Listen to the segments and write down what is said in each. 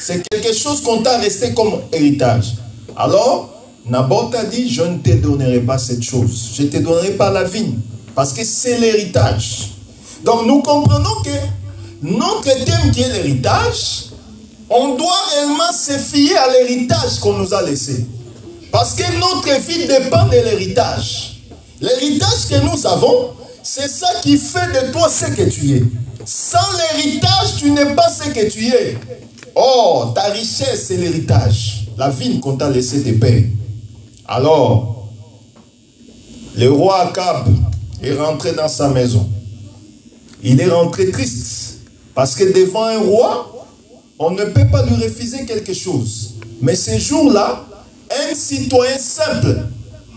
C'est quelque chose qu'on t'a resté comme héritage. Alors, Naboth a dit, je ne te donnerai pas cette chose. Je ne te donnerai pas la vigne. Parce que c'est l'héritage. Donc, nous comprenons que notre thème qui est l'héritage, on doit réellement se fier à l'héritage qu'on nous a laissé. Parce que notre vie dépend de l'héritage. L'héritage que nous avons, c'est ça qui fait de toi ce que tu es. Sans l'héritage, tu n'es pas ce que tu es. Oh, ta richesse, c'est l'héritage. La vigne qu'on t'a laissé tes pères. Alors, le roi Akab est rentré dans sa maison. Il est rentré triste. Parce que devant un roi, on ne peut pas lui refuser quelque chose. Mais ce jour-là, un citoyen simple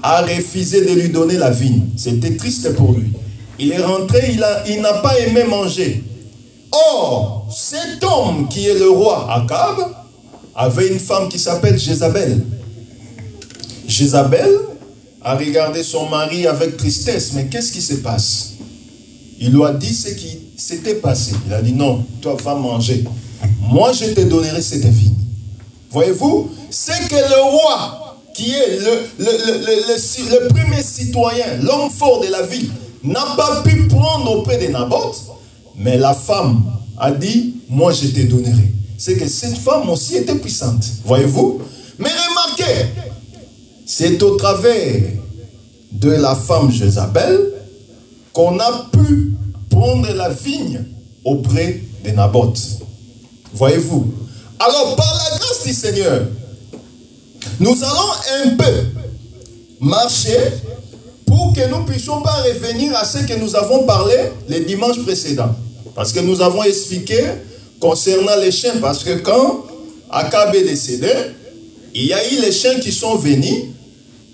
a refusé de lui donner la vigne. C'était triste pour lui. Il est rentré, il n'a pas aimé manger. Or, cet homme qui est le roi Akab avait une femme qui s'appelle Jézabel. Jézabel a regardé son mari avec tristesse. Mais qu'est-ce qui se passe? Il lui a dit ce qui s'était passé. Il a dit non, toi vas manger. Moi je te donnerai cette vigne. Voyez-vous, c'est que le roi qui est le premier citoyen, l'homme fort de la ville, n'a pas pu prendre auprès de Naboth, mais la femme a dit, moi je te donnerai. C'est que cette femme aussi était puissante, voyez-vous. Mais remarquez, c'est au travers de la femme Jézabel qu'on a pu prendre la vigne auprès de Naboth. Voyez-vous. Alors, par la grâce du Seigneur, nous allons un peu marcher pour que nous ne puissions pas revenir à ce que nous avons parlé les dimanches précédents. Parce que nous avons expliqué concernant les chiens, parce que quand Akab est décédé, il y a eu les chiens qui sont venus,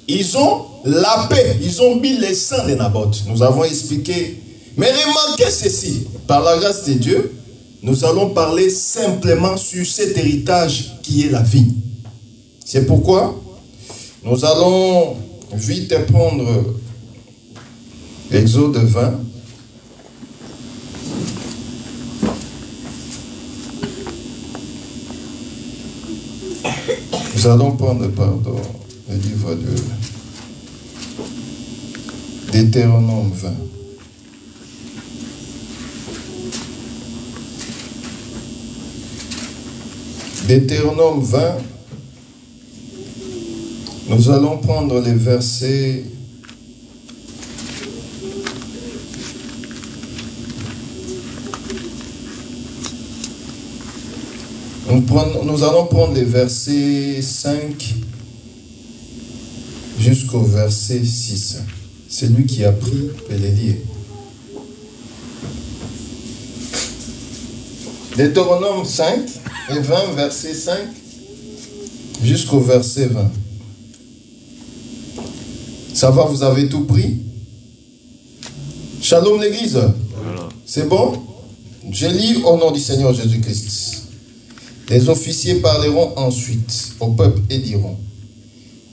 ils ont lapé, ils ont mis les sangs de Naboth. Nous avons expliqué. Mais remarquez ceci, par la grâce de Dieu, nous allons parler simplement sur cet héritage qui est la vigne. C'est pourquoi nous allons vite prendre Exode 20. Nous allons prendre, le livre de Deutéronome 20. Deutéronome 20, nous allons prendre les versets nous allons prendre les versets 5 jusqu'au verset 6. Celui qui a pris peut les lire. Deutéronome 5 et 20, verset 5 jusqu'au verset 20. Ça va, vous avez tout pris? Shalom l'église. C'est bon? Je lis au nom du Seigneur Jésus-Christ. Les officiers parleront ensuite au peuple et diront: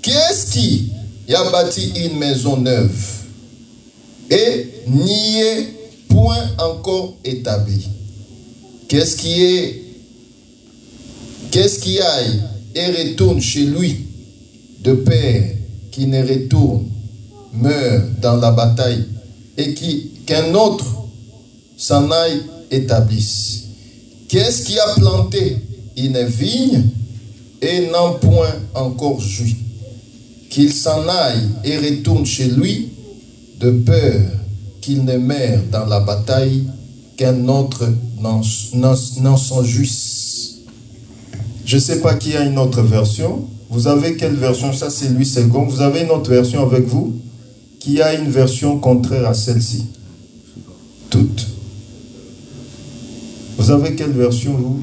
qu'est-ce qui a bâti une maison neuve et n'y est point encore établi? Qu'est-ce qui aille et retourne chez lui de père qui ne retourne, meurt dans la bataille et qu'un autre s'en aille établisse? Qu'est-ce qui a planté une vigne et n'en point encore joui? Qu'il s'en aille et retourne chez lui de peur qu'il ne meure dans la bataille, qu'un autre n'en s'en jouisse. Je ne sais pas qui a une autre version. Vous avez quelle version? Ça c'est Louis II. Vous avez une autre version avec vous qui a une version contraire à celle-ci? Toutes. Vous avez quelle version vous?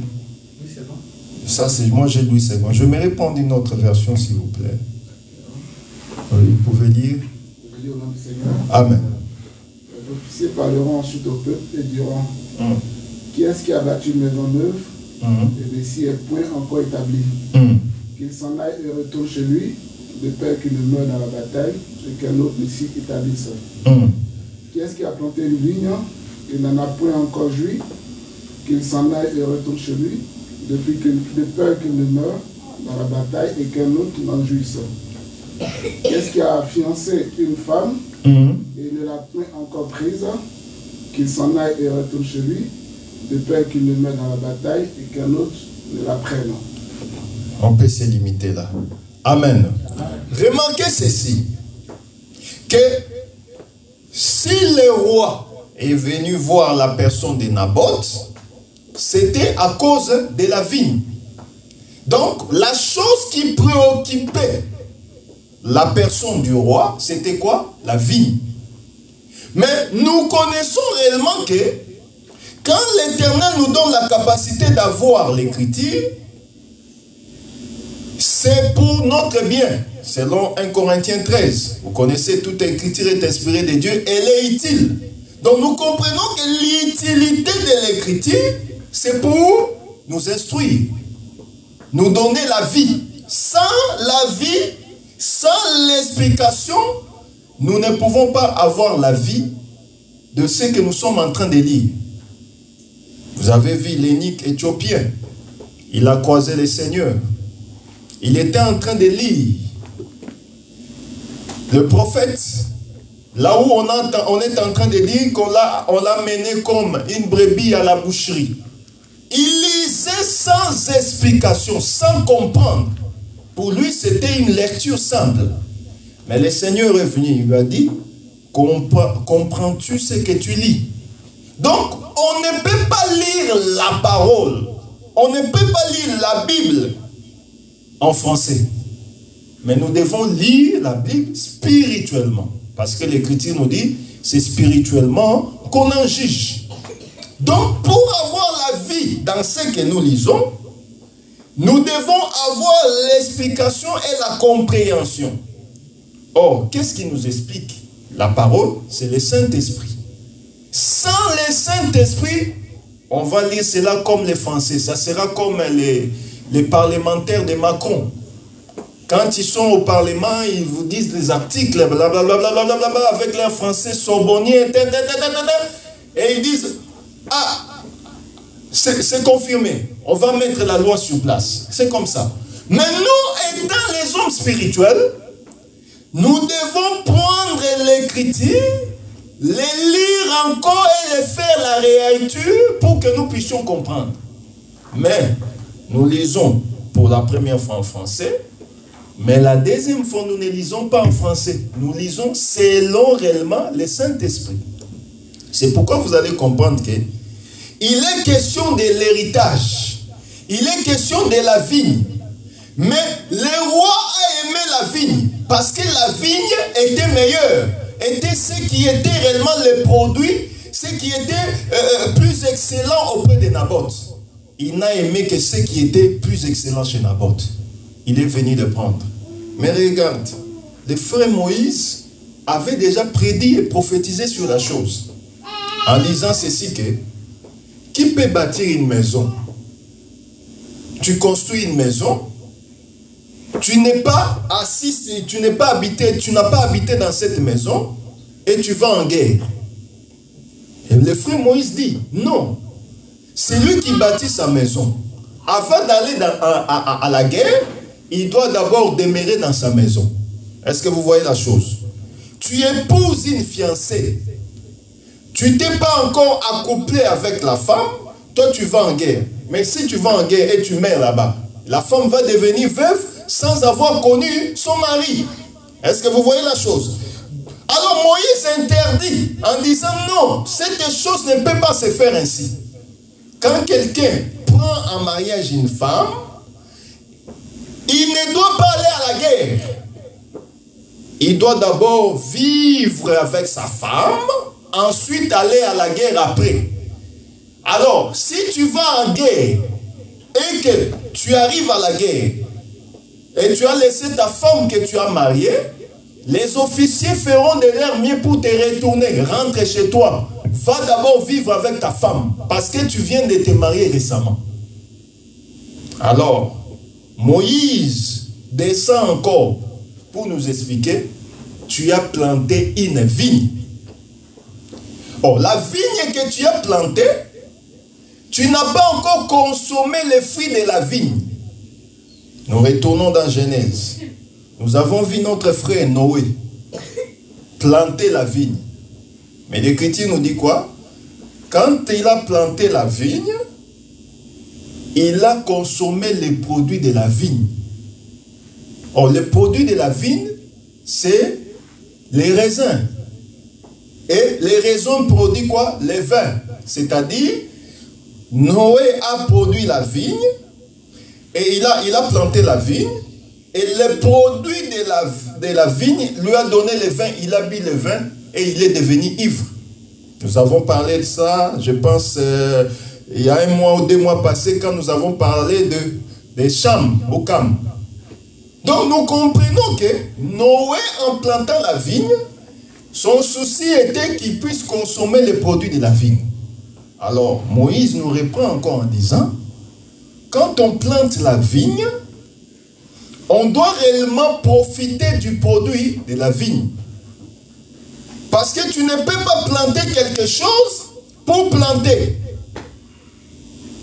Ça c'est moi, j'ai Louis II. Je vais me répondre une autre version s'il vous plaît. Oui, vous pouvez lire. Au nom du Seigneur. Amen. Les officiers parleront ensuite au peuple et diront: qui est-ce qui a bâti une maison neuve et ici est point encore établi? Qu'il s'en aille et retourne chez lui, de peur qu'il ne meure dans la bataille, et qu'un autre ici établisse. Qui est-ce qui a planté une vigne et n'en a point encore joui? Qu'il s'en aille et retourne chez lui, de peur qu'il ne meure dans la bataille et qu'un autre n'en jouisse. Qu'est-ce qui a fiancé une femme et ne l'a point encore prise, qu'il s'en aille et retourne chez lui, de peur qu'il ne meure dans la bataille et qu'un autre ne la prenne. On peut se limiter là. Amen. Remarquez ceci, que si le roi est venu voir la personne de Naboth, c'était à cause de la vigne. Donc, la chose qui préoccupait la personne du roi, c'était quoi? La vigne. Mais nous connaissons réellement que quand l'Éternel nous donne la capacité d'avoir l'écriture, c'est pour notre bien. Selon 1 Corinthiens 13, vous connaissez, toute écriture est inspirée de Dieu, elle est utile. Donc nous comprenons que l'utilité de l'écriture, c'est pour nous instruire, nous donner la vie. Sans la vie, sans l'explication, nous ne pouvons pas avoir la vie de ce que nous sommes en train de lire. Vous avez vu l'énigme éthiopien. Il a croisé le Seigneur. Il était en train de lire. Le prophète, là où on est en train de dire qu'on l'a mené comme une brebis à la boucherie. Il lisait sans explication, sans comprendre. Pour lui, c'était une lecture simple. Mais le Seigneur est venu, il lui a dit, comprends-tu ce que tu lis? Donc, on ne peut pas lire la parole, on ne peut pas lire la Bible en français. Mais nous devons lire la Bible spirituellement. Parce que l'Écriture nous dit, c'est spirituellement qu'on en juge. Donc, pour avoir la vie dans ce que nous lisons, nous devons avoir l'explication et la compréhension. Or, qu'est-ce qui nous explique? La parole, c'est le Saint-Esprit. Sans le Saint-Esprit, on va lire cela comme les Français. Ça sera comme les parlementaires de Macron. Quand ils sont au Parlement, ils vous disent des articles, blablabla, avec leur français sorbonnier, et ils disent, ah, c'est confirmé, on va mettre la loi sur place. C'est comme ça. Mais nous, étant les hommes spirituels, nous devons prendre l'écriture, les lire encore et les faire la réécriture pour que nous puissions comprendre. Mais nous lisons pour la première fois en français, mais la deuxième fois nous ne lisons pas en français. Nous lisons selon réellement le Saint-Esprit. C'est pourquoi vous allez comprendre que il est question de l'héritage. Il est question de la vigne. Mais le roi a aimé la vigne parce que la vigne était meilleure. Était ce qui était réellement le produit, ce qui était plus excellent auprès de Naboth. Il n'a aimé que ce qui était plus excellent chez Naboth. Il est venu le prendre. Mais regarde, le frère Moïse avait déjà prédit et prophétisé sur la chose. En disant ceci que, qui peut bâtir une maison? Tu construis une maison, tu n'es pas assis, tu n'es pas habité, tu n'as pas habité dans cette maison et tu vas en guerre. Et le frère Moïse dit, non, c'est lui qui bâtit sa maison. Avant d'aller à la guerre, il doit d'abord demeurer dans sa maison. Est-ce que vous voyez la chose? Tu épouses une fiancée. Tu n'es pas encore accouplé avec la femme, toi tu vas en guerre. Mais si tu vas en guerre et tu meurs là-bas, la femme va devenir veuve sans avoir connu son mari. Est-ce que vous voyez la chose? Alors Moïse interdit en disant non, cette chose ne peut pas se faire ainsi. Quand quelqu'un prend en mariage une femme, il ne doit pas aller à la guerre. Il doit d'abord vivre avec sa femme, ensuite aller à la guerre après. Alors, si tu vas en guerre et que tu arrives à la guerre et tu as laissé ta femme que tu as mariée, les officiers feront de leur mieux pour te retourner. Rentre chez toi. Va d'abord vivre avec ta femme parce que tu viens de te marier récemment. Alors, Moïse descend encore pour nous expliquer, tu as planté une vigne. Or, la vigne que tu as plantée, tu n'as pas encore consommé les fruits de la vigne. Nous retournons dans Genèse. Nous avons vu notre frère Noé planter la vigne. Mais l'Écriture nous dit quoi? Quand il a planté la vigne, il a consommé les produits de la vigne. Or, les produits de la vigne, c'est les raisins. Et les raisins produisent quoi? Les vins. C'est-à-dire, Noé a produit la vigne, et il a planté la vigne, et les produits de la vigne lui a donné le vin, il a bu le vin, et il est devenu ivre. Nous avons parlé de ça, je pense, il y a 1 mois ou 2 mois passés, quand nous avons parlé de Cham, au Cam. Donc nous comprenons que Noé, en plantant la vigne, son souci était qu'il puisse consommer les produits de la vigne. Alors Moïse nous reprend encore en disant, quand on plante la vigne, on doit réellement profiter du produit de la vigne. Parce que tu ne peux pas planter quelque chose pour planter.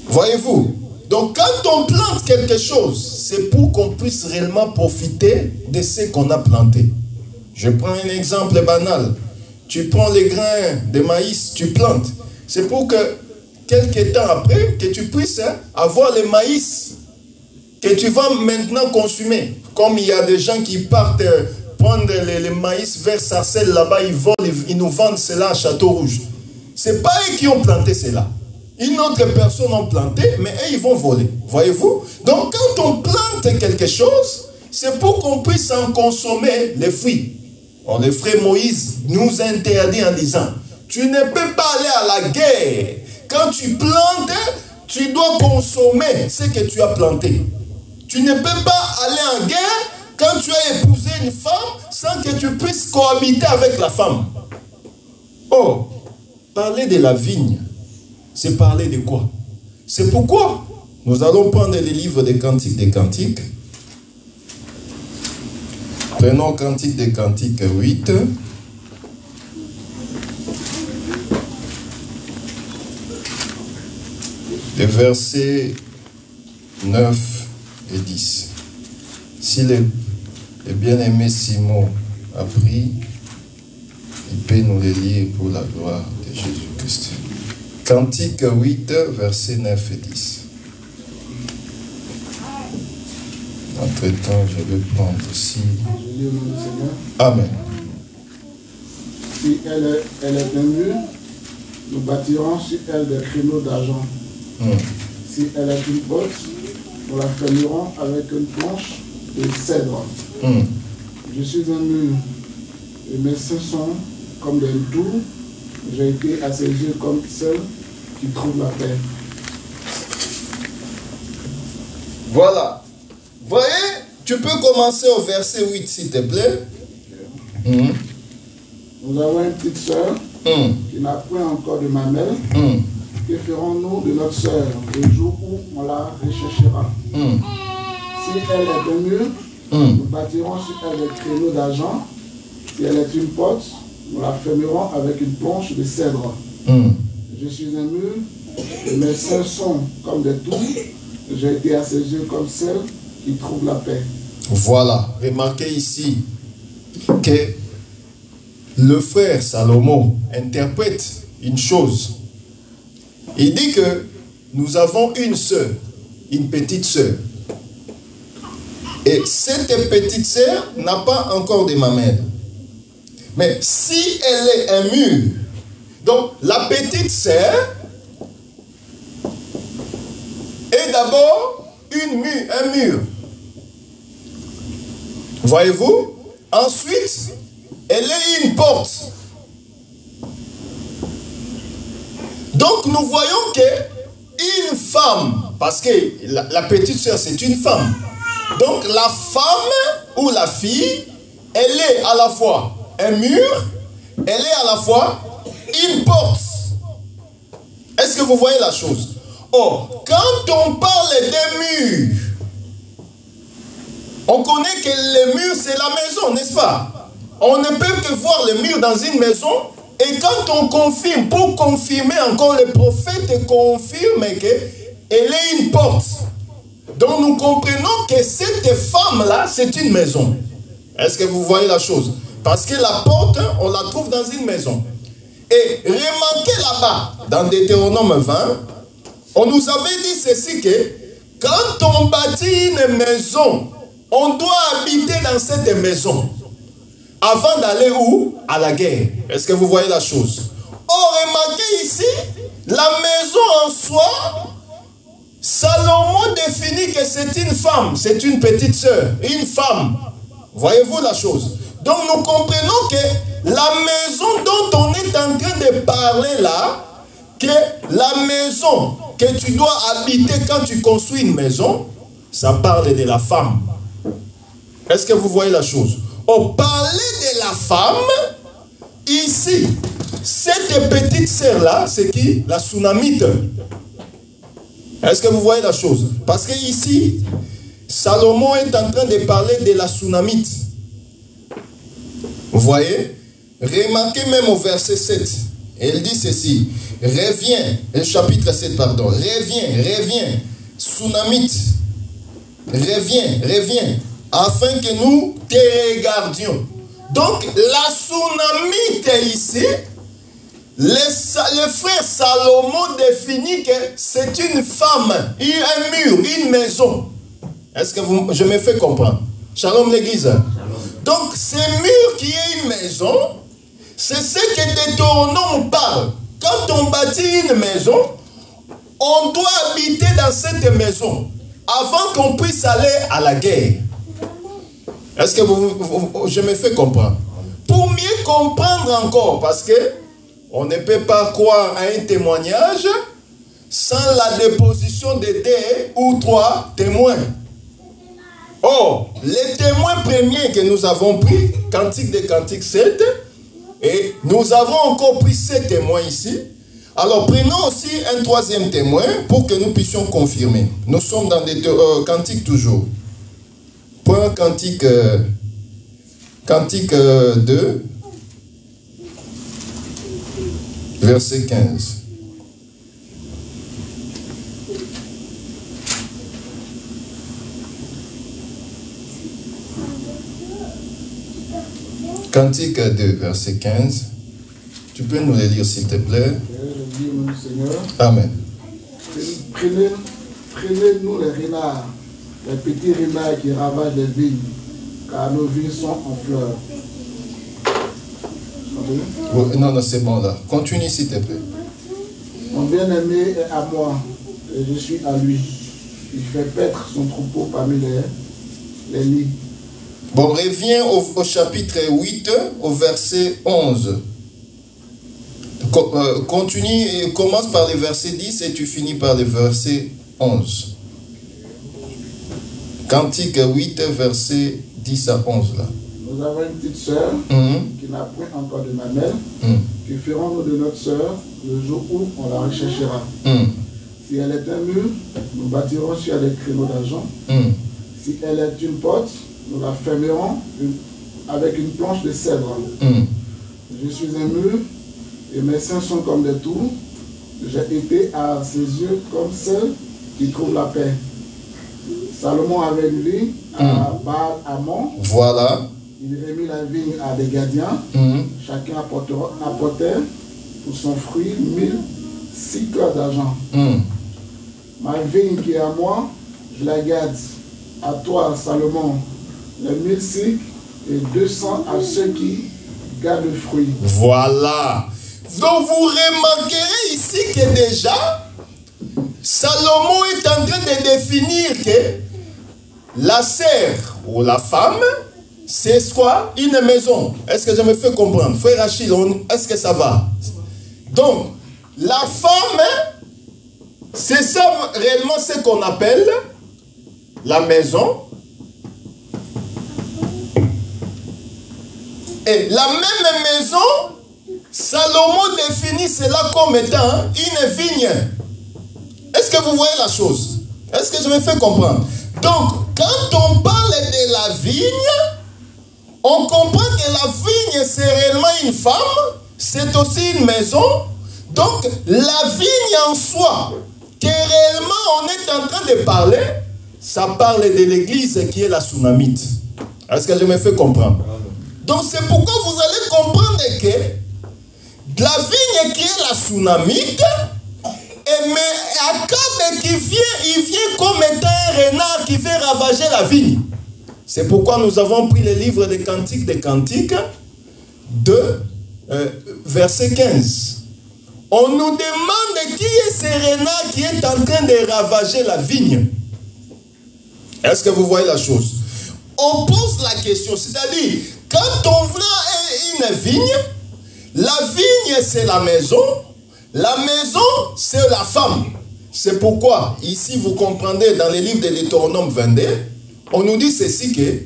Voyez-vous? Donc quand on plante quelque chose, c'est pour qu'on puisse réellement profiter de ce qu'on a planté. Je prends un exemple banal. Tu prends les grains de maïs, tu plantes. C'est pour que quelques temps après, que tu puisses avoir le maïs que tu vas maintenant consommer. Comme il y a des gens qui partent prendre le maïs vers Sarcelles, là-bas, ils volent, ils nous vendent cela à Château-Rouge. Ce n'est pas eux qui ont planté cela. Une autre personne a planté, mais eux, ils vont voler. Voyez-vous? Donc, quand on plante quelque chose, c'est pour qu'on puisse en consommer les fruits. Or, le frère Moïse nous interdit en disant, tu ne peux pas aller à la guerre. Quand tu plantes, tu dois consommer ce que tu as planté. Tu ne peux pas aller en guerre quand tu as épousé une femme sans que tu puisses cohabiter avec la femme. Oh, parler de la vigne, c'est parler de quoi? C'est pourquoi nous allons prendre les livres des Cantiques des Cantiques. Prenons Cantique des Cantiques 8. Les versets 9 et 10. Si le bien-aimé Simon a pris, il peut nous les lire pour la gloire de Jésus-Christ. Cantique 8, versets 9 et 10. Entre-temps, je vais prendre aussi. Je lis au nom du Seigneur. Amen. Si elle est un mur, nous bâtirons sur elle des créneaux d'argent. Si elle est une porte, nous la fermerons avec une planche de cèdre. Je suis un mur, et mes seins sont comme des tours. J'ai été à ses yeux comme celle qui trouve la paix. Voilà. Voyez, tu peux commencer au verset 8, s'il te plaît. Nous avons une petite sœur qui n'a point encore de mamelle. Que ferons-nous de notre sœur le jour où on la recherchera? Si elle est un mur, nous bâtirons sur elle des créneaux d'argent. Si elle est une porte, nous la fermerons avec une planche de cèdre. Je suis un mur, et mes seins sont comme des tours. J'ai été à ses yeux comme celle qui trouve la paix. Voilà, remarquez ici que le frère Salomon interprète une chose. Il dit que nous avons une sœur, une petite sœur. Et cette petite sœur n'a pas encore de mamelle. Mais si elle est un mur, donc la petite sœur est d'abord un mur. Voyez-vous? Ensuite, elle est une porte. Donc nous voyons que une femme, parce que la petite sœur c'est une femme, donc la femme ou la fille, elle est à la fois un mur, elle est à la fois une porte. Est-ce que vous voyez la chose? Or, quand on parle des murs, on connaît que les murs c'est la maison, n'est-ce pas? On ne peut que voir les murs dans une maison Et quand on confirme, pour confirmer encore, le prophète confirme qu'elle est une porte. Donc nous comprenons que cette femme-là, c'est une maison. Est-ce que vous voyez la chose? Parce que la porte, on la trouve dans une maison. Et remarquez là-bas, dans Deutéronome 20, on nous avait dit ceci que quand on bâtit une maison, on doit habiter dans cette maison. Avant d'aller où? À la guerre. Est-ce que vous voyez la chose? Or, remarquez ici, la maison en soi, Salomon définit que c'est une femme, c'est une petite sœur, une femme. Voyez-vous la chose? Donc nous comprenons que la maison dont on est en train de parler là, que la maison que tu dois habiter quand tu construis une maison, ça parle de la femme. Est-ce que vous voyez la chose? On parlait de la femme, ici, cette petite sœur-là, c'est qui? La Sunamite. Est-ce que vous voyez la chose? Parce que ici, Salomon est en train de parler de la Sunamite. Vous voyez? Remarquez même au verset 7. Elle dit ceci. Reviens, chapitre 7, pardon. Reviens, Sunamite. Reviens, afin que nous te regardions. Donc, la Sunamite ici, le frère Salomon définit que c'est une femme, un mur, une maison. Est-ce que je me fais comprendre? Shalom l'église. Donc, ce mur qui est une maison, c'est ce que Deutéronome parle. Quand on bâtit une maison, on doit habiter dans cette maison avant qu'on puisse aller à la guerre. Est-ce que je me fais comprendre? Pour mieux comprendre encore, parce que on ne peut pas croire à un témoignage sans la déposition de 2 ou 3 témoins. Or, les témoins premiers que nous avons pris, Cantique des Cantiques 7, et nous avons encore pris 7 témoins ici. Alors, prenons aussi un 3e témoin pour que nous puissions confirmer. Nous sommes dans des cantiques toujours. Point Cantique 2, verset 15. Cantique 2, verset 15. Tu peux nous le lire, s'il te plaît? Je dis, mon Seigneur. Amen. Prenez-nous les renards, les petits renards qui ravagent les vignes, car nos vignes sont en fleurs. Non, c'est bon là. Continue, s'il te plaît. Mon bien-aimé est à moi, et je suis à lui. Il fait paître son troupeau parmi les lits. Bon, reviens au chapitre 8, au verset 11. Continue et commence par le verset 10 et tu finis par le verset 11. Cantique 8, verset 10 à 11 là. Nous avons une petite sœur qui n'a point encore de mamelle, qui ferons-nous de notre sœur le jour où on la recherchera. Si elle est un mur, nous bâtirons sur des créneaux d'argent. Si elle est une porte, nous la fermerons avec une planche de cèdre. Je suis un mur et mes seins sont comme des tours. J'ai été à ses yeux comme celle qui trouve la paix. Salomon avait une vigne à Baal-Hamon. Voilà. Il remit la vigne à des gardiens. Chacun apportait pour son fruit 1000 cycles d'argent. Ma vigne qui est à moi, je la garde. À toi, Salomon, les 1000 cycles et 200 à ceux qui gardent le fruit. Voilà. Donc vous remarquerez ici que déjà, Salomon est en train de définir que la sœur ou la femme, c'est quoi? Une maison. Est-ce que je me fais comprendre? Frère Achille, est-ce que ça va? Donc, la femme, c'est ça réellement ce qu'on appelle la maison. Et la même maison, Salomon définit cela comme étant une vigne. Est-ce que vous voyez la chose? Est-ce que je me fais comprendre? Donc, quand on parle de la vigne, on comprend que la vigne, c'est réellement une femme, c'est aussi une maison. Donc, la vigne en soi, que réellement on est en train de parler, ça parle de l'église qui est la Sunamite. Est-ce que je me fais comprendre? Donc, c'est pourquoi vous allez comprendre que la vigne qui est la Sunamite, mais Akab qui vient, il vient comme étant un renard qui veut ravager la vigne. C'est pourquoi nous avons pris le livre des Cantiques 2, verset 15. On nous demande qui est ce renard qui est en train de ravager la vigne. Est-ce que vous voyez la chose? On pose la question, c'est-à-dire, quand on voit une vigne, la vigne c'est la maison c'est la femme. C'est pourquoi, ici vous comprendrez dans les livres de Deutéronome 22, on nous dit ceci que,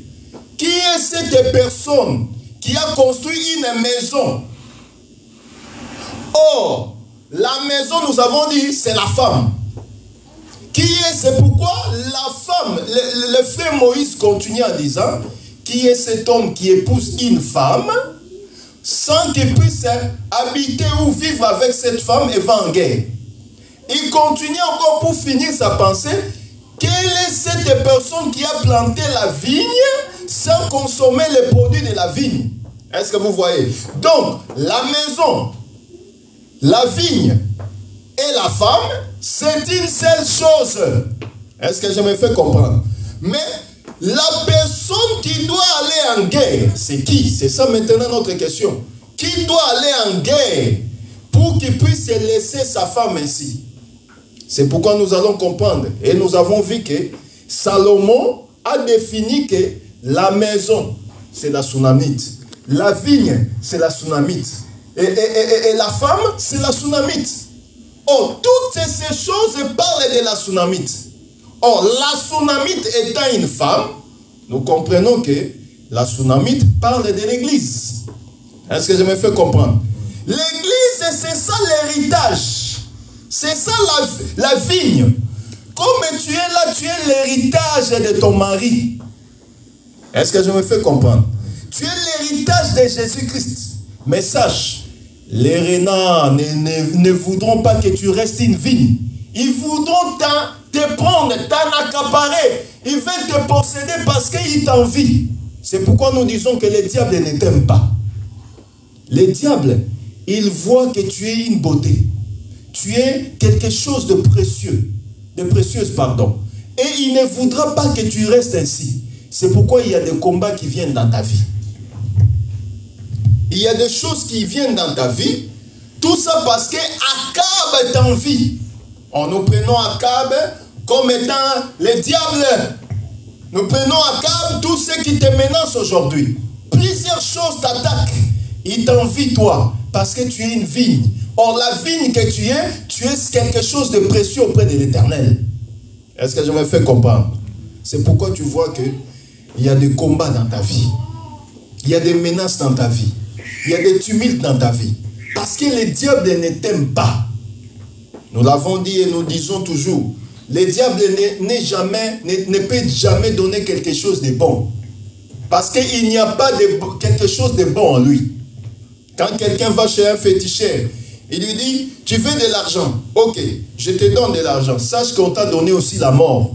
qui est cette personne qui a construit une maison? Or, la maison, nous avons dit, c'est la femme. C'est pourquoi la femme, le frère Moïse continue en disant, qui est cet homme qui épouse une femme, sans qu'il puisse habiter ou vivre avec cette femme et va en guerre. Il continue encore pour finir sa pensée. Quelle est cette personne qui a planté la vigne sans consommer les produits de la vigne? Est-ce que vous voyez? Donc, la maison, la vigne et la femme, c'est une seule chose. Est-ce que je me fais comprendre? Mais la personne qui doit aller en guerre, c'est qui? C'est ça maintenant notre question. Qui doit aller en guerre pour qu'il puisse laisser sa femme ainsi? C'est pourquoi nous allons comprendre. Et nous avons vu que Salomon a défini que la maison, c'est la Sunamite. La vigne, c'est la Sunamite. Et la femme, c'est la Sunamite. Or, toutes ces choses parlent de la Sunamite. Or, la Sunamite étant une femme, nous comprenons que la Sunamite parle de l'église. Est-ce que je me fais comprendre? L'église, c'est ça l'héritage. C'est ça la vigne. Comme tu es là, tu es l'héritage de ton mari. Est-ce que je me fais comprendre? Tu es l'héritage de Jésus-Christ. Mais sache, les renards ne voudront pas que tu restes une vigne. Ils voudront te prendre, t'en accaparer. Ils veulent te posséder parce qu'ils t'envient. C'est pourquoi nous disons que les diables ne t'aiment pas. Les diables, ils voient que tu es une beauté. Tu es quelque chose de précieux. De précieuse, pardon. Et il ne voudra pas que tu restes ainsi. C'est pourquoi il y a des combats qui viennent dans ta vie. Il y a des choses qui viennent dans ta vie. Tout ça parce que Akab est en vie. Nous prenons Akab comme étant les diables. Nous prenons Akab, tout ce qui te menace aujourd'hui. Plusieurs choses t'attaquent. Il t'envie toi, parce que tu es une vigne. Or, la vigne que tu es quelque chose de précieux auprès de l'Éternel. Est-ce que je me fais comprendre? C'est pourquoi tu vois qu'il y a des combats dans ta vie. Il y a des menaces dans ta vie. Il y a des tumultes dans ta vie. Parce que les diables ne t'aiment pas. Nous l'avons dit et nous disons toujours. Les diables ne peut jamais donner quelque chose de bon. Parce qu'il n'y a pas quelque chose de bon en lui. Quand quelqu'un va chez un féticheur, il lui dit, tu veux de l'argent. Ok, je te donne de l'argent. Sache qu'on t'a donné aussi la mort.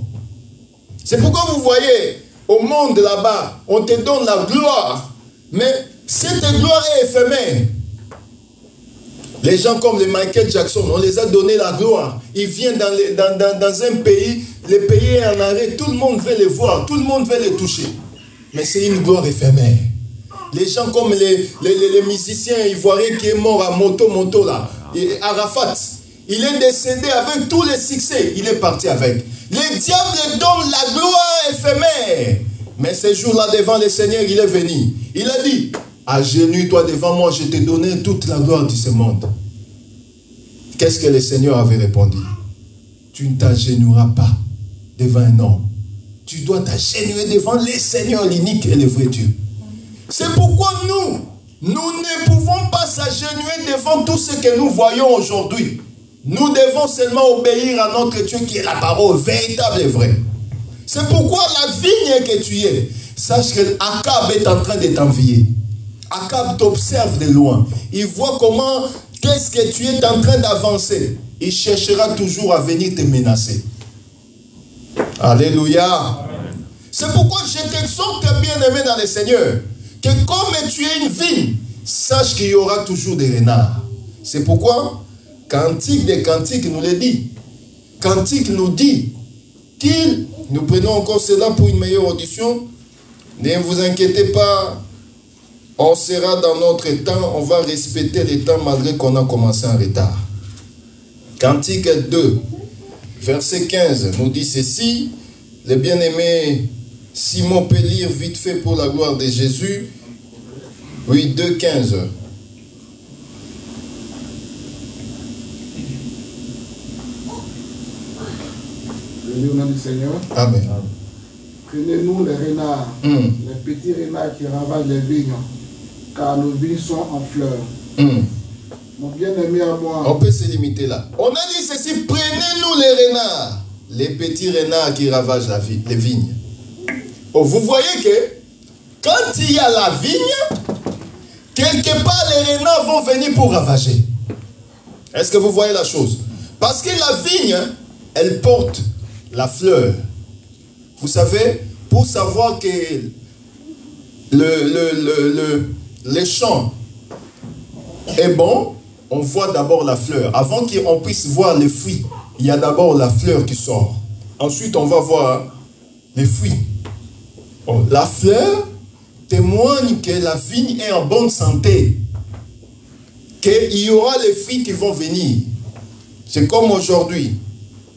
C'est pourquoi vous voyez, au monde là-bas, on te donne la gloire. Mais cette gloire est éphémère. Les gens comme les Michael Jackson, on les a donné la gloire. Ils viennent dans un pays, le pays est en arrêt, tout le monde veut les voir, tout le monde veut les toucher. Mais c'est une gloire éphémère. Les gens comme les musiciens ivoiriens qui est mort à Moto là, Arafat, il est décédé avec tous les succès, il est parti avec. Les diables donnent la gloire éphémère. Mais ce jour-là, devant le Seigneur, il est venu. Il a dit, agenouille-toi devant moi, je t'ai donné toute la gloire de ce monde. Qu'est-ce que le Seigneur avait répondu? Tu ne t'agenouilleras pas devant un homme. Tu dois t'agenouiller devant le Seigneur, l'unique et le vrai Dieu. C'est pourquoi nous ne pouvons pas s'agenouiller devant tout ce que nous voyons aujourd'hui. Nous devons seulement obéir à notre Dieu qui est la parole véritable et vraie. C'est pourquoi la vigne que tu es, sache que Akab est en train de t'envier. Akab t'observe de loin. Il voit comment, qu'est-ce que tu es en train d'avancer. Il cherchera toujours à venir te menacer. Alléluia. C'est pourquoi je t'exhorte, bien-aimé dans le Seigneur, que comme tu es une vigne, sache qu'il y aura toujours des renards. C'est pourquoi Cantique des Cantiques nous le dit. Cantique nous dit qu'il, nous prenons encore cela pour une meilleure audition, ne vous inquiétez pas, on sera dans notre temps, on va respecter le temps malgré qu'on a commencé en retard. Cantique 2, verset 15 nous dit ceci, le bien-aimé Simon peut lire vite fait pour la gloire de Jésus. Oui, 2, 15. Je lis au nom du Seigneur. Amen. Prenez-nous les renards, les petits renards qui ravagent les vignes, car nos vignes sont en fleurs. Mon bien-aimé à moi. On peut se limiter là. On a dit ceci, prenez-nous les renards, les petits renards qui ravagent les vignes. Oh, vous voyez que quand il y a la vigne, quelque part les renards vont venir pour ravager. Est-ce que vous voyez la chose? Parce que la vigne, elle porte la fleur. Vous savez, pour savoir que le champ est bon, on voit d'abord la fleur. Avant qu'on puisse voir les fruits, il y a d'abord la fleur qui sort. Ensuite, on va voir les fruits. Bon, la fleur témoigne que la vigne est en bonne santé. Qu'il y aura les fruits qui vont venir. C'est comme aujourd'hui.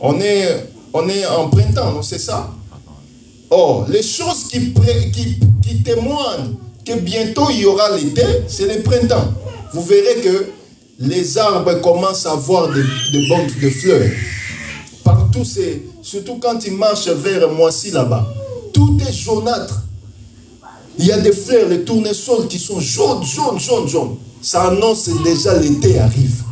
On est en printemps, non, c'est ça? Or, les choses qui témoignent que bientôt il y aura l'été, c'est le printemps. Vous verrez que les arbres commencent à avoir de bonnes fleurs. Partout, surtout quand ils marchent vers Moissy là-bas, tout est jaunâtre. Il y a des fleurs, les tournesols qui sont jaunes, jaunes, jaunes, jaunes. Ça annonce déjà l'été arrive.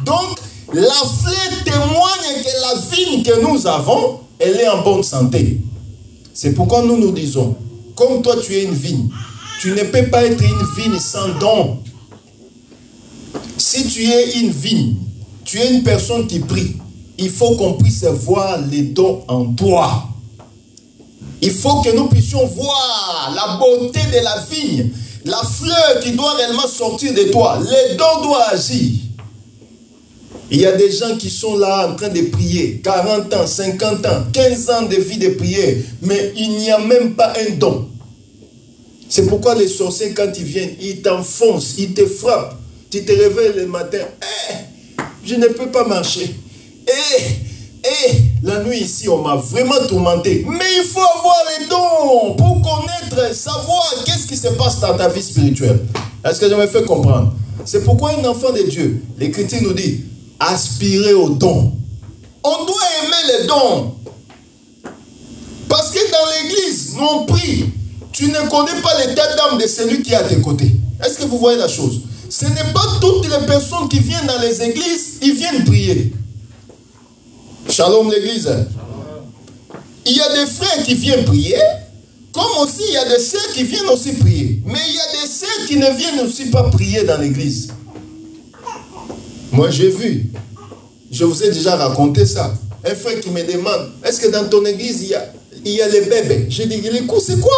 Donc, la fleur témoigne que la vigne que nous avons, elle est en bonne santé. C'est pourquoi nous nous disons, comme toi tu es une vigne, tu ne peux pas être une vigne sans don. Si tu es une vigne, tu es une personne qui prie, il faut qu'on puisse voir les dons en toi. Il faut que nous puissions voir la beauté de la vigne, la fleur qui doit réellement sortir de toi. Les dons doivent agir. Il y a des gens qui sont là en train de prier, 40 ans, 50 ans, 15 ans de vie de prière, mais il n'y a même pas un don. C'est pourquoi les sorciers, quand ils viennent, ils t'enfoncent, ils te frappent. Tu te réveilles le matin, je ne peux pas marcher. La nuit ici, on m'a vraiment tourmenté. Mais il faut avoir les dons pour connaître, savoir qu'est-ce qui se passe dans ta vie spirituelle. Est-ce que je me fais comprendre? C'est pourquoi un enfant de Dieu, l'Écriture nous dit, aspirer aux dons. On doit aimer les dons. Parce que dans l'église, nous on prie. Tu ne connais pas l'état d'âme de celui qui est à tes côtés. Est-ce que vous voyez la chose? Ce n'est pas toutes les personnes qui viennent dans les églises, ils viennent prier. Shalom l'église. Il y a des frères qui viennent prier, comme aussi il y a des sœurs qui viennent aussi prier. Mais il y a des sœurs qui ne viennent aussi pas prier dans l'église. Moi j'ai vu, je vous ai déjà raconté ça. Un frère qui me demande, est-ce que dans ton église il y a les bébés? J'ai dit, les coups c'est quoi?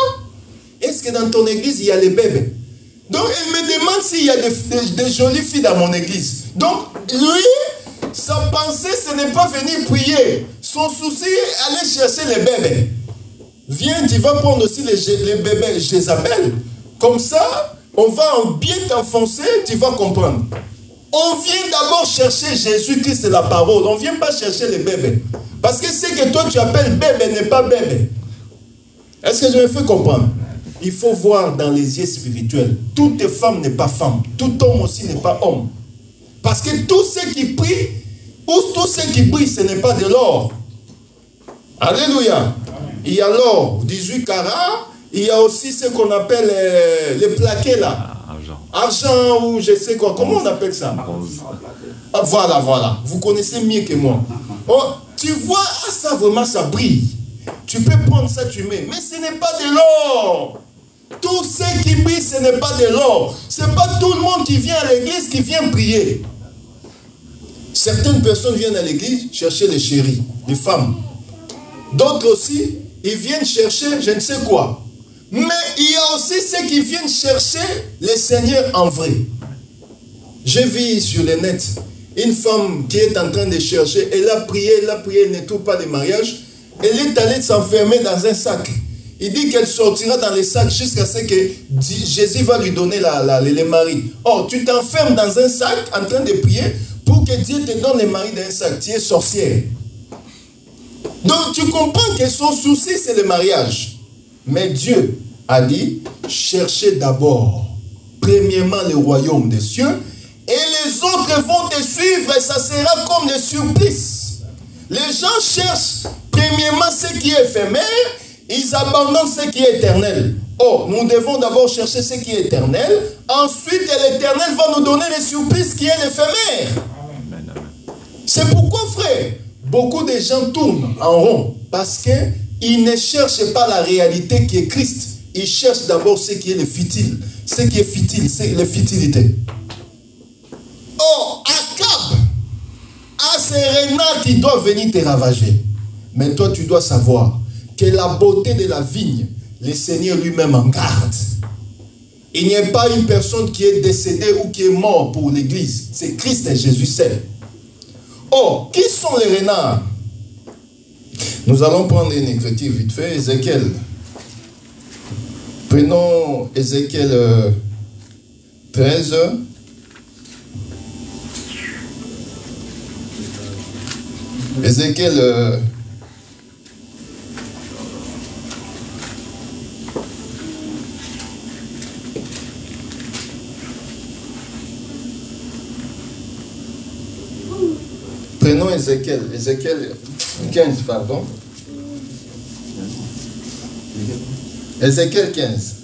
Est-ce que dans ton église il y a les bébés? Donc il me demande s'il y a des jolies filles dans mon église. Donc lui, sa pensée ce n'est pas venir prier. Son souci est aller chercher les bébés. Viens, tu vas prendre aussi les bébés Jézabel. Comme ça, on va bien t'enfoncer, tu vas comprendre. On vient d'abord chercher Jésus-Christ, la parole. On ne vient pas chercher les bébés. Parce que ce que toi tu appelles bébé n'est pas bébé. Est-ce que je me fais comprendre? Il faut voir dans les yeux spirituels. Toute femme n'est pas femme. Tout homme aussi n'est pas homme. Parce que tous ceux qui prient, ou tous ceux qui brillent, ce n'est pas de l'or. Alléluia. Il y a l'or, 18 carats. Il y a aussi ce qu'on appelle les plaquets là. Argent ou je sais quoi. Comment on appelle ça? Ah, voilà, voilà. Vous connaissez mieux que moi. Oh, tu vois, ça vraiment, ça brille. Tu peux prendre ça, tu mets. Mais ce n'est pas de l'or. Tout ce qui brille, ce n'est pas de l'or. ce n'est pas tout le monde qui vient à l'église qui vient prier. Certaines personnes viennent à l'église chercher les chéris, les femmes. D'autres aussi, ils viennent chercher je ne sais quoi. Mais il y a aussi ceux qui viennent chercher le Seigneur en vrai. J'ai vu sur le net une femme qui est en train de chercher, elle a prié, elle ne trouve pas de mariage. Elle est allée s'enfermer dans un sac. Il dit qu'elle sortira dans les sacs jusqu'à ce que Jésus va lui donner les maris. Or, tu t'enfermes dans un sac en train de prier pour que Dieu te donne les maris dans un sac. Tu es sorcière. Donc, tu comprends que son souci, c'est le mariage. Mais Dieu a dit, cherchez d'abord, premièrement, le royaume des cieux, et les autres vont te suivre, et ça sera comme des surprises. Les gens cherchent premièrement ce qui est éphémère, ils abandonnent ce qui est éternel. Oh, nous devons d'abord chercher ce qui est éternel, ensuite l'éternel va nous donner les surprises qui est l'éphémère. C'est pourquoi, frère, beaucoup de gens tournent en rond, parce qu'ils ne cherchent pas la réalité qui est Christ. Ils cherchent d'abord ce qui est le futile. Ce qui est futile, c'est la futilité. Oh, Akab, c'est renard qui doit venir te ravager. Mais toi, tu dois savoir que la beauté de la vigne, le Seigneur lui-même en garde. Il n'y a pas une personne qui est décédée ou qui est morte pour l'église. C'est Christ et Jésus seul. Oh, qui sont les renards? Nous allons prendre une écriture vite fait. Ézéchiel. Prenons Ézéchiel 13. Ézéchiel prenons Ézéchiel 15, pardon. Ézéchiel 15.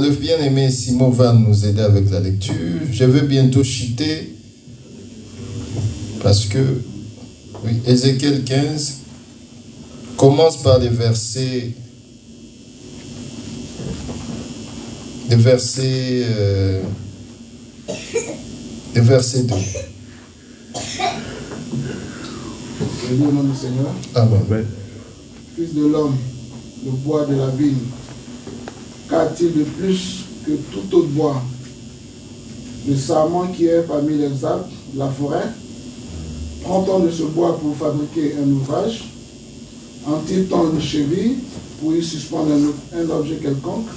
Le bien-aimé Simon va nous aider avec la lecture. Je vais bientôt chuter parce que oui, Ézéchiel 15 commence par les versets 2. Au nom du Seigneur. Amen. Fils de l'homme, le bois de la vigne, qu'a-t-il de plus que tout autre bois? Le sarment qui est parmi les arbres, la forêt, prend-on de ce bois pour fabriquer un ouvrage? En-t-il une cheville pour y suspendre un objet quelconque?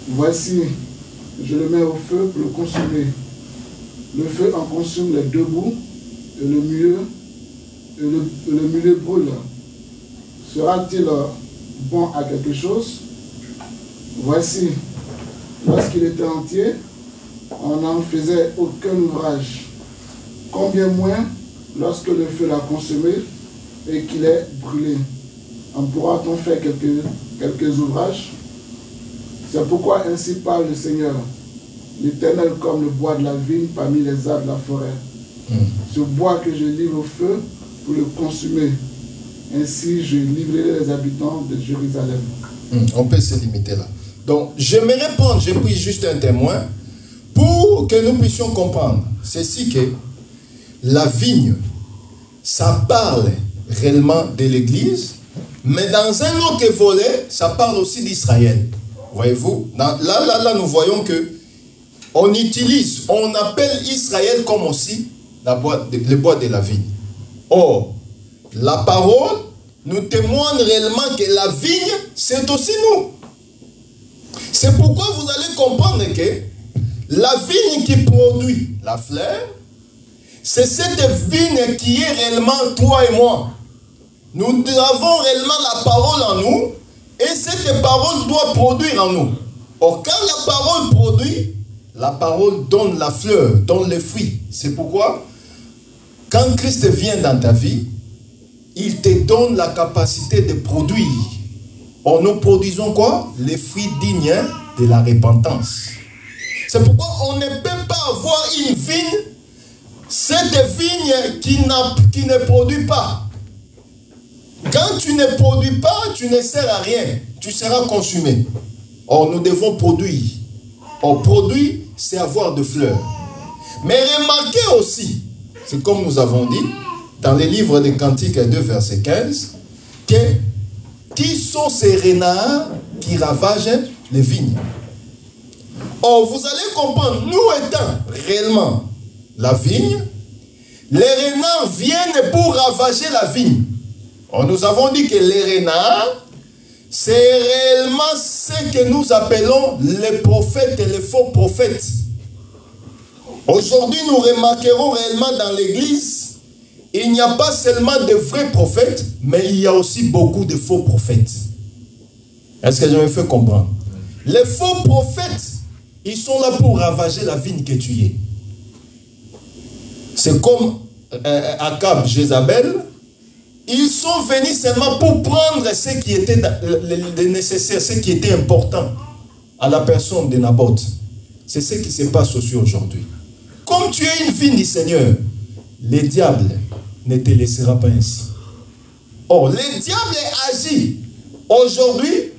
Voici, je le mets au feu pour le consumer. Le feu en consume les deux bouts, et le milieu brûle. Sera-t-il bon à quelque chose? Voici, lorsqu'il était entier, on n'en faisait aucun ouvrage. Combien moins lorsque le feu l'a consommé et qu'il est brûlé? En pourra-t-on faire quelques ouvrages? C'est pourquoi ainsi parle le Seigneur, l'Éternel, comme le bois de la vigne parmi les arbres de la forêt. Ce bois que je livre au feu pour le consumer. Ainsi, je livrerai les habitants de Jérusalem. On peut se limiter là. Donc, j'aimerais prendre, j'ai pris juste un témoin pour que nous puissions comprendre ceci que la vigne, ça parle réellement de l'Église, mais dans un autre volet, ça parle aussi d'Israël. Voyez-vous, là, nous voyons que on utilise, on appelle Israël comme aussi le bois de la vigne. Or, la parole nous témoigne réellement que la vigne, c'est aussi nous. C'est pourquoi vous allez comprendre que la vigne qui produit la fleur, c'est cette vigne qui est réellement toi et moi. Nous avons réellement la parole en nous et cette parole doit produire en nous. Or, quand la parole produit, la parole donne la fleur, donne les fruits. C'est pourquoi, quand Christ vient dans ta vie, il te donne la capacité de produire. Or, nous produisons quoi? Les fruits dignes de la repentance. C'est pourquoi on ne peut pas avoir une vigne, cette vigne qui ne produit pas. Quand tu ne produis pas, tu ne sers à rien. Tu seras consumé. Or, nous devons produire. Or, produire, c'est avoir de fleurs. Mais remarquez aussi, c'est comme nous avons dit, dans les livres des Cantiques 2, verset 15, que qui sont ces renards qui ravagent les vignes? Or, vous allez comprendre, nous étant réellement la vigne, les renards viennent pour ravager la vigne. Or, nous avons dit que les renards, c'est réellement ce que nous appelons les prophètes et les faux prophètes. Aujourd'hui, nous remarquerons réellement dans l'église, il n'y a pas seulement de vrais prophètes, mais il y a aussi beaucoup de faux prophètes. Est-ce que je me fais comprendre? Les faux prophètes, ils sont là pour ravager la vigne que tu es. C'est comme Akab, Jézabel. Ils sont venus seulement pour prendre ce qui était nécessaire, ce qui était important à la personne de Naboth. C'est ce qui se passe aussi aujourd'hui. Comme tu es une vigne du Seigneur, le diable ne te laissera pas ainsi. Or, le diable agit aujourd'hui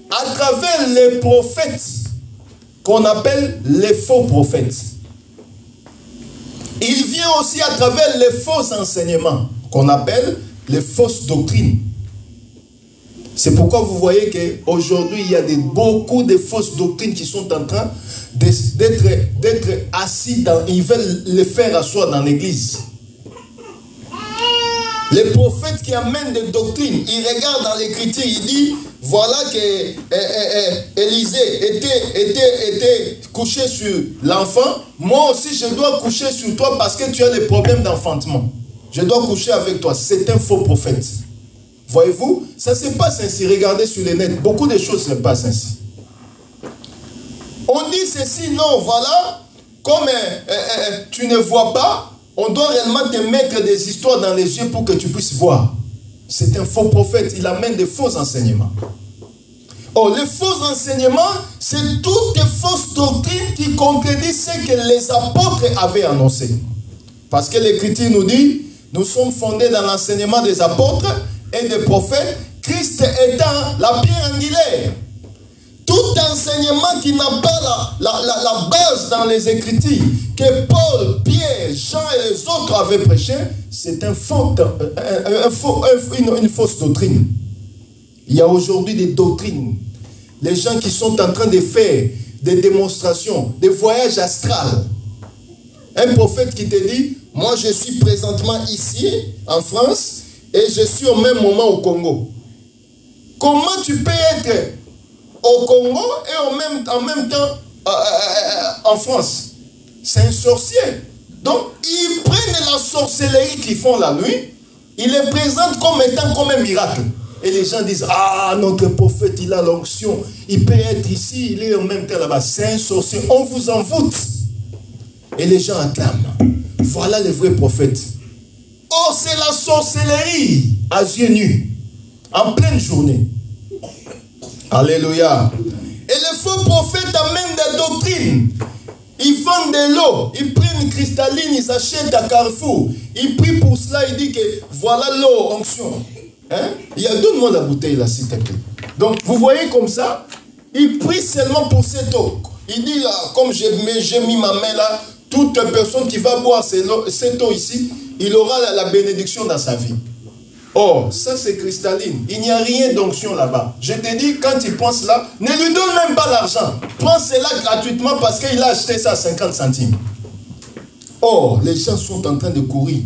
à travers les prophètes qu'on appelle les faux prophètes. Il vient aussi à travers les faux enseignements qu'on appelle les fausses doctrines. C'est pourquoi vous voyez qu'aujourd'hui, il y a beaucoup de fausses doctrines qui sont en train d'être assis dans... Ils veulent les faire asseoir dans l'église. Les prophètes qui amènent des doctrines, ils regardent dans l'écriture, ils disent, voilà que Élisée était couché sur l'enfant. Moi aussi, je dois coucher sur toi parce que tu as des problèmes d'enfantement. Je dois coucher avec toi. C'est un faux prophète. Voyez-vous, ça se passe ainsi. Regardez sur le net, beaucoup de choses se passent ainsi. On dit ceci, non, voilà, comme tu ne vois pas, on doit réellement te mettre des histoires dans les yeux pour que tu puisses voir. C'est un faux prophète, il amène des faux enseignements. Or, les faux enseignements, c'est toutes les fausses doctrines qui contredisent ce que les apôtres avaient annoncé. Parce que l'Écriture nous dit, nous sommes fondés dans l'enseignement des apôtres et des prophètes, Christ étant la pierre angulaire. Tout enseignement qui n'a pas la base dans les Écritures, que Paul, Pierre, Jean et les autres avaient prêché, c'est une fausse doctrine. Il y a aujourd'hui des doctrines. Les gens qui sont en train de faire des démonstrations, des voyages astrales. Un prophète qui te dit, moi je suis présentement ici, en France, et je suis au même moment au Congo. Comment tu peux être au Congo et en même temps en France? C'est un sorcier. Donc, ils prennent la sorcellerie qu'ils font la nuit, ils les présentent comme étant comme un miracle. Et les gens disent, ah, notre prophète, il a l'onction, il peut être ici, il est en même temps là-bas. C'est un sorcier, on vous envoûte. Et les gens acclament. Voilà les vrais prophètes. Oh, c'est la sorcellerie à yeux nus, en pleine journée. Alléluia. Et les faux prophètes amènent des doctrines. Ils vendent de l'eau, ils prennent cristalline, ils achètent à Carrefour. Ils prient pour cela, ils disent que voilà l'eau, onction. Hein? Il y a donne-moi la bouteille là, s'il te plaît. Donc, vous voyez comme ça, ils prient seulement pour cette eau. Il dit là, comme j'ai mis ma main là, toute personne qui va boire cette eau ici, il aura la bénédiction dans sa vie. Or, ça c'est cristalline. Il n'y a rien d'onction là-bas. Je te dis, quand il prend cela, ne lui donne même pas l'argent. Prends cela gratuitement parce qu'il a acheté ça à 50 centimes. Or, les gens sont en train de courir.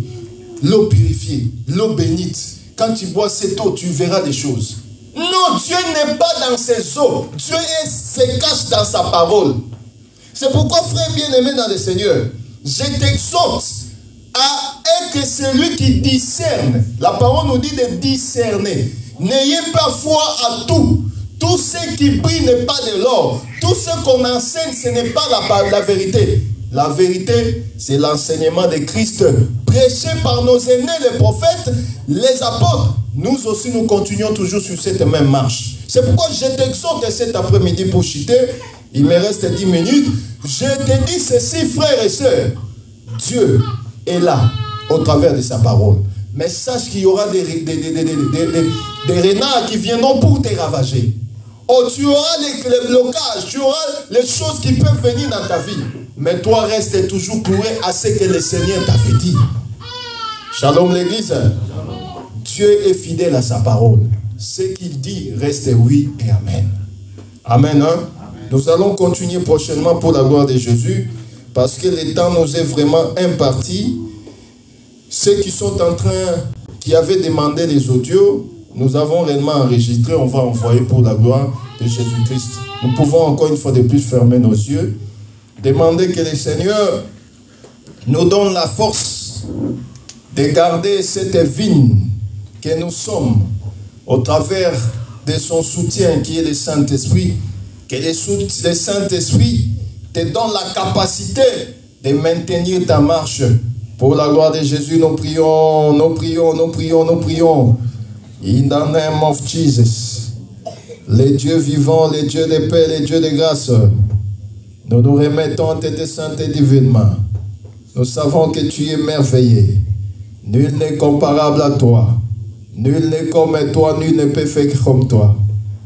L'eau purifiée, l'eau bénite. Quand tu bois cette eau, tu verras des choses. Non, Dieu n'est pas dans ses eaux. Dieu se cache dans sa parole. C'est pourquoi, frère bien-aimé dans le Seigneur, je t'exhorte à être celui qui discerne. La parole nous dit de discerner. N'ayez pas foi à tout. Tout ce qui brille n'est pas de l'or. Tout ce qu'on enseigne, ce n'est pas la vérité. La vérité, c'est l'enseignement de Christ prêchés par nos aînés, les prophètes, les apôtres, nous aussi nous continuons toujours sur cette même marche. C'est pourquoi je t'exhorte cet après-midi pour chuter. Il me reste 10 minutes. Je te dis ceci, frères et sœurs. Dieu est là au travers de sa parole. Mais sache qu'il y aura des renards qui viendront pour te ravager. Oh, tu auras les blocages, tu auras les choses qui peuvent venir dans ta vie. Mais toi, reste toujours cloué à ce que le Seigneur t'avait dit. Shalom l'église. Dieu est fidèle à sa parole. Ce qu'il dit reste oui et amen. Amen. Hein? Amen. Nous allons continuer prochainement pour la gloire de Jésus. Parce que le temps nous est vraiment imparti. Ceux qui sont en train, qui avaient demandé les audios, nous avons réellement enregistré, on va envoyer pour la gloire de Jésus-Christ. Nous pouvons encore une fois de plus fermer nos yeux, demander que le Seigneur nous donne la force de garder cette vigne que nous sommes au travers de son soutien qui est le Saint-Esprit. Que le Saint-Esprit te donne la capacité de maintenir ta marche. Pour la gloire de Jésus, nous prions, nous prions, nous prions, nous prions. In the name of Jesus. Les dieux vivants, les dieux de paix, les dieux de grâce, nous nous remettons en tes saintes et divinement. Nous savons que tu es merveilleux. Nul n'est comparable à toi. Nul n'est comme toi, nul ne peut faire comme toi.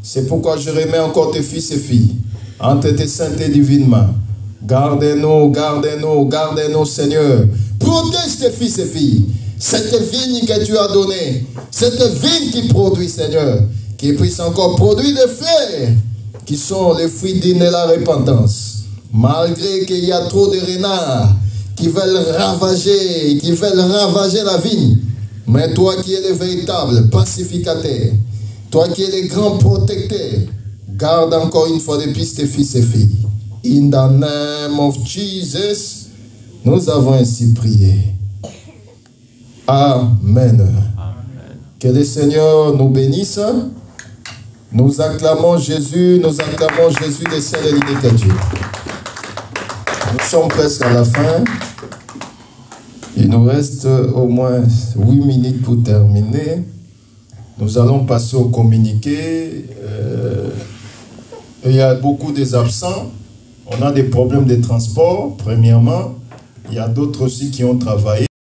C'est pourquoi je remets encore tes fils et filles entre tes saintes et divinement. Gardez-nous, gardez-nous, gardez-nous, Seigneur. Protège tes fils et filles. Cette vigne que tu as donnée, cette vigne qui produit, Seigneur, qui puisse encore produire des fruits qui sont les fruits dignes de la repentance. Malgré qu'il y a trop de renards qui veulent ravager la vigne. Mais toi qui es le véritable pacificateur, toi qui es le grand protecteur, garde encore une fois de plus tes fils et filles. In the name of Jesus, nous avons ainsi prié. Amen. Amen. Que le Seigneur nous bénisse. Nous acclamons Jésus des cieux et l'unité de Dieu. Nous sommes presque à la fin. Il nous reste au moins 8 minutes pour terminer. Nous allons passer au communiqué. Il y a beaucoup des absents. On a des problèmes de transport, premièrement. Il y a d'autres aussi qui ont travaillé.